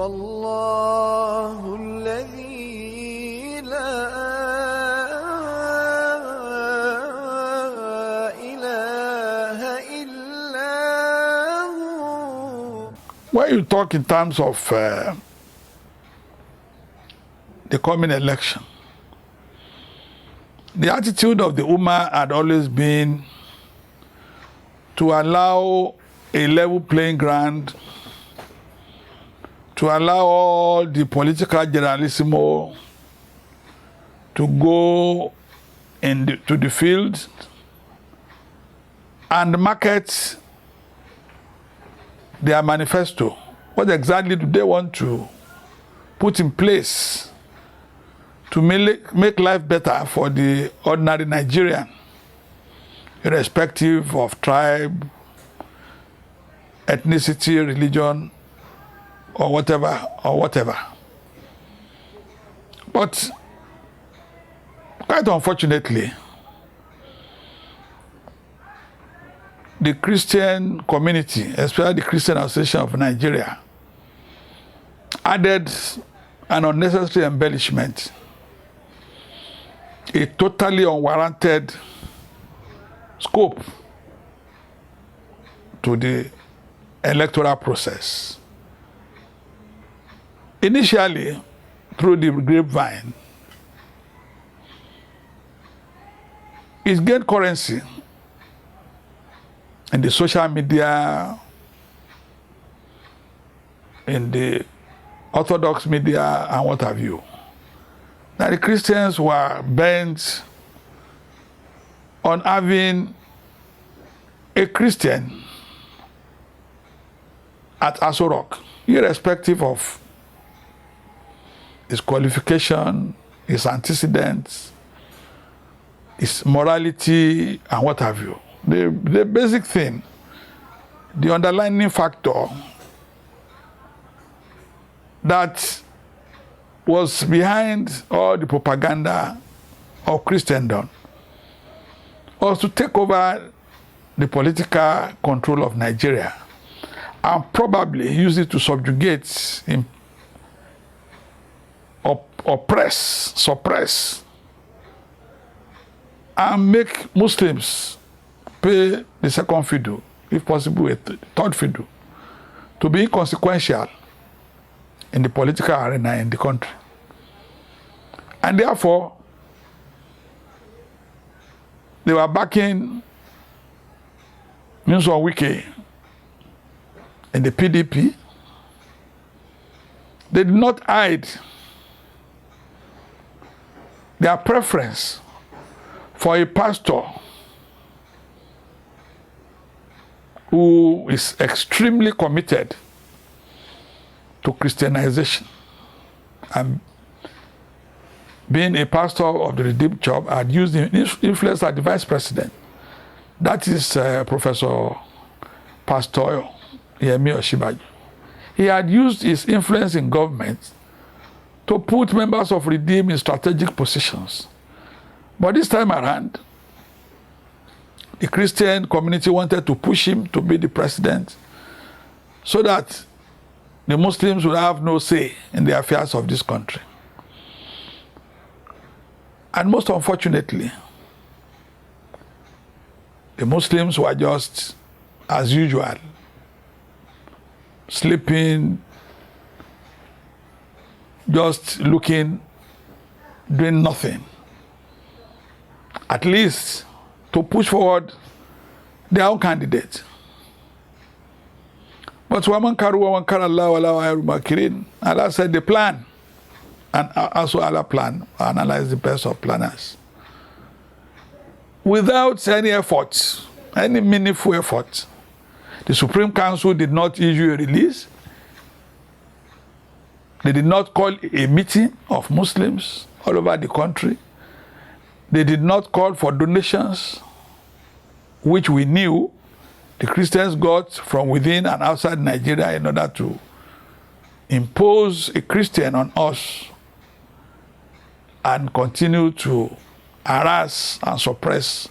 هو الله الذي لا إله إلا هو. When you talk in terms of the coming election, the attitude of the Ummah had always been to allow a level playing ground, to allow all the political generalissimo to go to the field and market their manifesto. What exactly do they want to put in place to make life better for the ordinary Nigerian, irrespective of tribe, ethnicity, religion, or whatever. But quite unfortunately, the Christian community, especially the Christian Association of Nigeria, added an unnecessary embellishment, a totally unwarranted scope to the electoral process. Initially, through the grapevine, it gained currency in the social media, in the Orthodox media, and what have you. Now the Christians were bent on having a Christian at Aso Rock, irrespective of his qualification, his antecedents, his morality, and what have you. The basic thing, the underlying factor that was behind all the propaganda of Christendom was to take over the political control of Nigeria and probably use it to subjugate, oppress, suppress, and make Muslims pay the second fiddle, if possible a third fiddle, to be inconsequential in the political arena in the country. And therefore, they were backing Nyesom Wike in the PDP. They did not hide their preference for a pastor who is extremely committed to Christianization, and being a pastor of the Redeemed Church had used influence as the vice president. That is Professor Pastor Yemi Osinbajo. He had used his influence in government to put members of Redeemed in strategic positions. But this time around, the Christian community wanted to push him to be the president so that the Muslims would have no say in the affairs of this country. And most unfortunately, the Muslims were just, as usual, sleeping, just looking, doing nothing, at least to push forward their own candidate. But Allah said the plan, and also Allah plan, analyze the best of planners. Without any effort, any meaningful effort, the Supreme Council did not issue a release. They did not call a meeting of Muslims all over the country. They did not call for donations, which we knew the Christians got from within and outside Nigeria in order to impose a Christian on us and continue to harass and suppress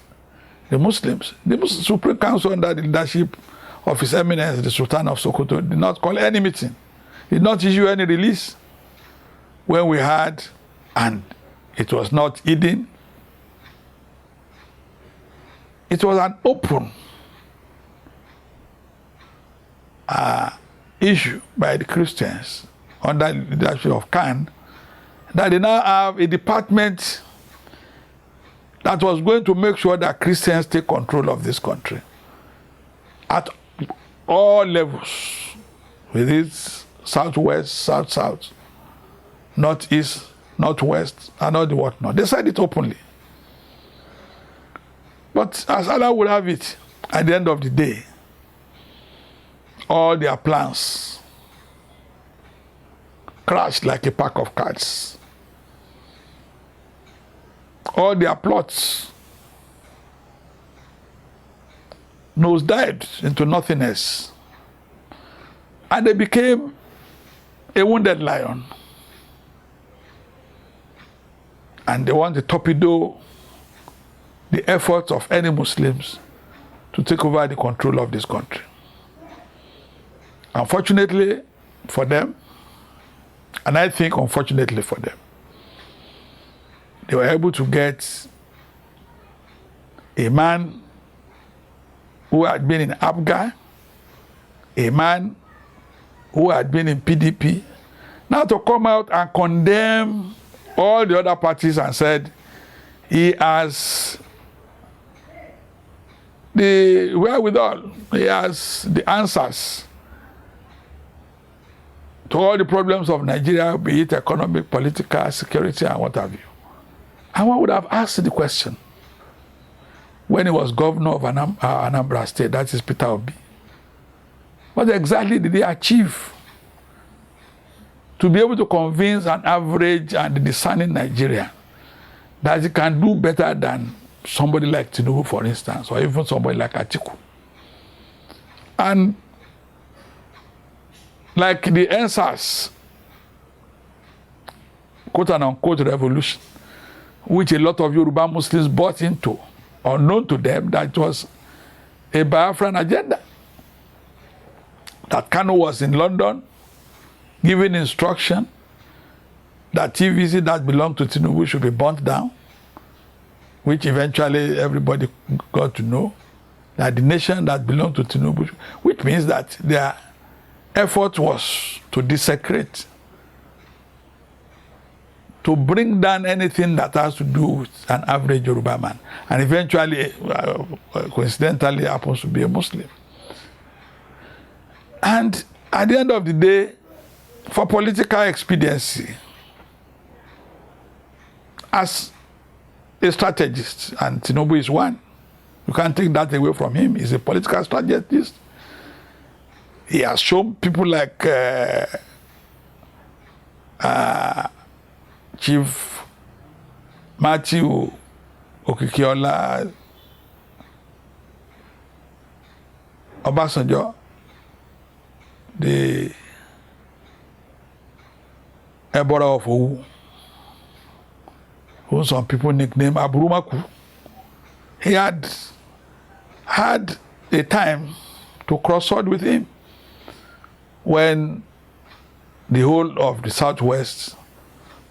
the Muslims. The Supreme Council, under the leadership of His Eminence, the Sultan of Sokoto, did not call any meeting did not issue any release when we had, and it was not hidden. It was an open issue by the Christians under the leadership of Khan, that they now have a department that was going to make sure that Christians take control of this country at all levels, with its southwest, south-south, northeast, northwest, and all the whatnot. They said it openly. But as Allah would have it, at the end of the day, all their plans crashed like a pack of cards. All their plots nosedived into nothingness. And they became a wounded lion. And they want to torpedo the efforts of any Muslims to take over the control of this country. Unfortunately for them, and I think unfortunately for them, they were able to get a man who had been in APGA, a man who had been in PDP, now to come out and condemn all the other parties and said he has the wherewithal, he has the answers to all the problems of Nigeria, be it economic, political, security, and what have you. And one would have asked the question when he was governor of Anambra State, that is Peter Obi, what exactly did he achieve to be able to convince an average and discerning Nigerian that he can do better than somebody like Tinubu, for instance, or even somebody like Atiku? And like the answers, quote and unquote, revolution, which a lot of Yoruba Muslims bought into, unknown to them, that was a Biafran agenda. That Kanu was in London giving instruction that TVC that belonged to Tinubu should be burnt down, which eventually everybody got to know, that the nation that belonged to Tinubu, which means that their effort was to desecrate, to bring down anything that has to do with an average Yoruba man, and eventually, coincidentally, happens to be a Muslim. And at the end of the day, for political expediency, as a strategist, and Tinubu is one, you can't take that away from him. He's a political strategist. He has shown people like Chief Matthew Okikiola, Obasanjo, the Ebora of Owu, who some people nickname Aburumaku. He had a time to cross sword with him when the whole of the Southwest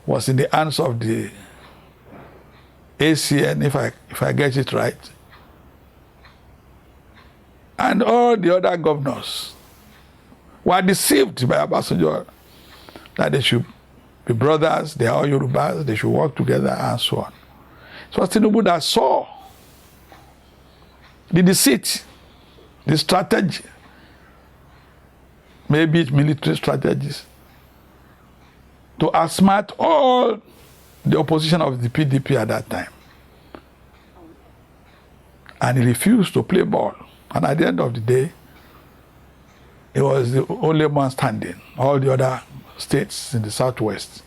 was in the hands of the ACN, if I get it right, and all the other governors were deceived by Obasanjo that they should be brothers, they are all Yorubas, they should work together, and so on. So Tinubu that saw the deceit, the strategy, maybe it's military strategies, to outsmart all the opposition of the PDP at that time. And he refused to play ball. And at the end of the day, he was the only man standing. All the other states in the Southwest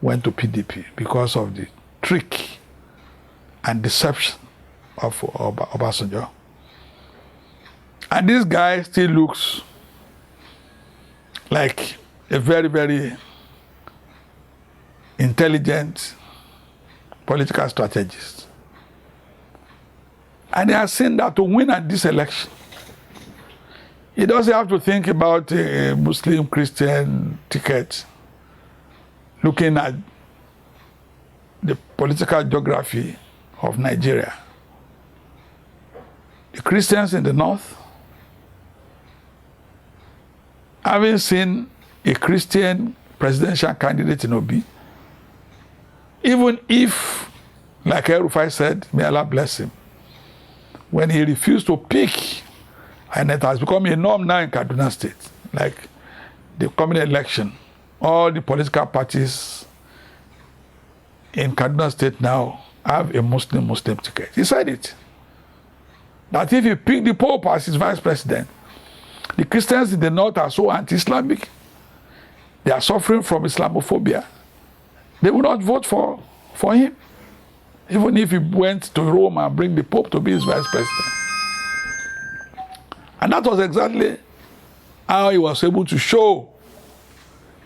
went to PDP because of the trick and deception of Obasanjo. And this guy still looks like a very, very intelligent political strategist. And he has seen that to win at this election, He doesn't have to think about a Muslim Christian ticket, looking at the political geography of Nigeria. The Christians in the north, having seen a Christian presidential candidate in Obi, even if, like El-Rufai said, may Allah bless him, when he refused to pick, and it has become a norm now in Kaduna State, like the coming election, all the political parties in Kaduna State now have a Muslim ticket. He said it. That if you pick the Pope as his vice president, the Christians in the north are so anti-Islamic, they are suffering from Islamophobia, they will not vote for him, even if he went to Rome and bring the Pope to be his vice president. And that was exactly how he was able to show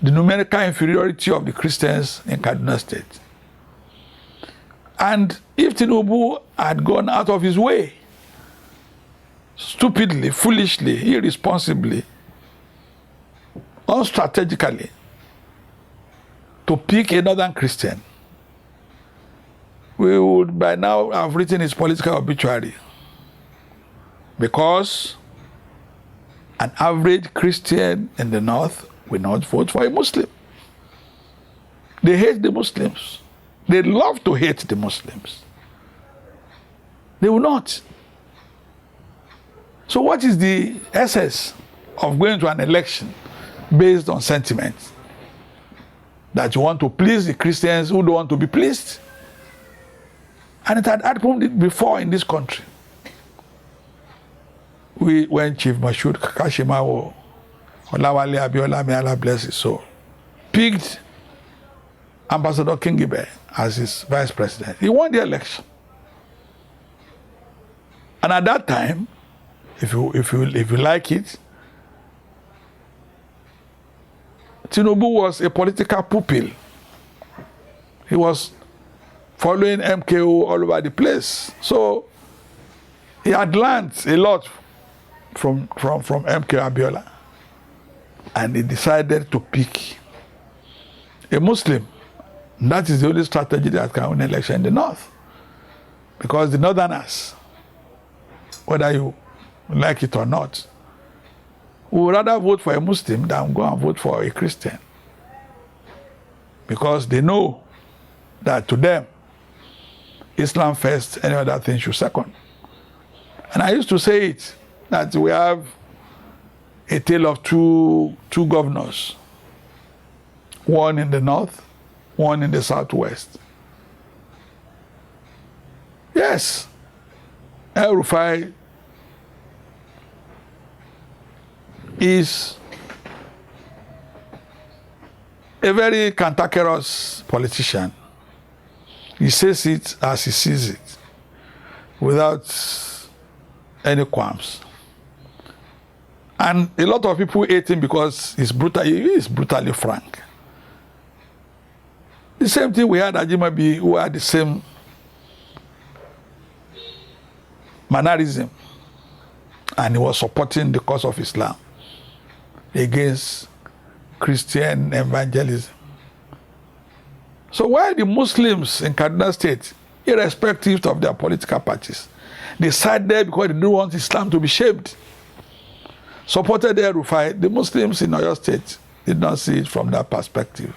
the numerical inferiority of the Christians in Kaduna State. And if Tinubu had gone out of his way, stupidly, foolishly, irresponsibly, unstrategically, to pick a northern Christian, we would by now have written his political obituary. Because an average Christian in the north will not vote for a Muslim. They hate the Muslims. They love to hate the Muslims. They will not. So what is the essence of going to an election based on sentiment? That you want to please the Christians who don't want to be pleased? And it had happened before in this country. When Chief Mashood Kakashimawo, Olawale Abiola, may Allah bless his soul, picked Ambassador Kingibe as his vice president, he won the election. And at that time, if you like it, Tinubu was a political pupil. He was following MKO all over the place. So he had learned a lot from MK Abiola, and he decided to pick a Muslim. That is the only strategy that can win an election in the north, because the northerners, whether you like it or not, would rather vote for a Muslim than go and vote for a Christian, because they know that to them Islam first, any other thing should second. And I used to say it, that we have a tale of two governors, one in the north, one in the southwest. Yes, El-Rufai is a very cantankerous politician. He says it as he sees it, without any qualms. And a lot of people hate him because he is brutally frank. The same thing we had Ajimabi, who had the same mannerism, and he was supporting the cause of Islam against Christian evangelism. So why the Muslims in Kaduna State, irrespective of their political parties, decided because they don't want Islam to be shaped, supported El-Rufai, the Muslims in Oyo State did not see it from that perspective,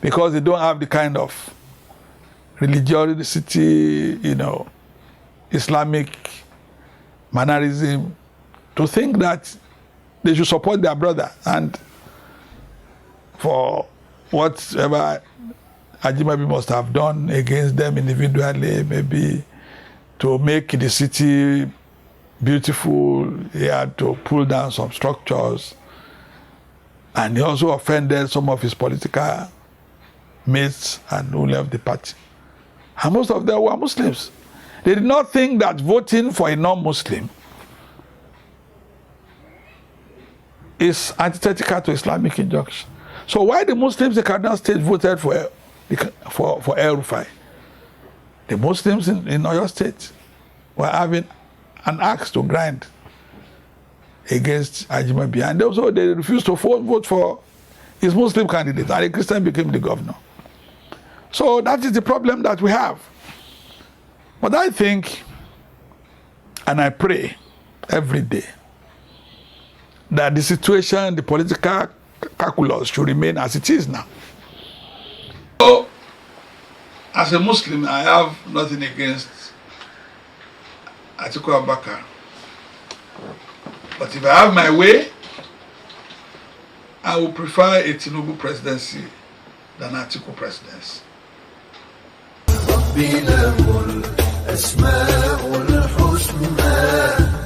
because they don't have the kind of religiosity, Islamic mannerism to think that they should support their brother, and for whatever Ajimabi must have done against them individually, maybe to make the city beautiful, he had to pull down some structures, and he also offended some of his political mates and who left the party. And most of them were Muslims. They did not think that voting for a non-Muslim is antithetical to Islamic injunction. So why the Muslims in Kaduna State voted for El-Rufai? The Muslims in Oyo State were having an axe to grind against Ajimabi. And also they refused to vote for his Muslim candidate, and a Christian became the governor. So that is the problem that we have. But I think, and I pray every day, that the situation, the political calculus should remain as it is now. So, as a Muslim, I have nothing against Atiku Abubakar. But if I have my way, I would prefer a Tinubu presidency than Atiku presidency. ربي له الأسماء الحسنى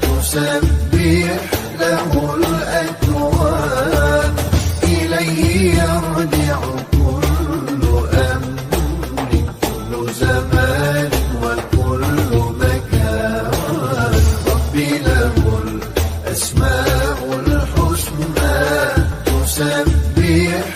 تسبح له الأكوان إليه يرجع كل أمر كل زمان وكل مكان ربي له الأسماء الحسنى تسبح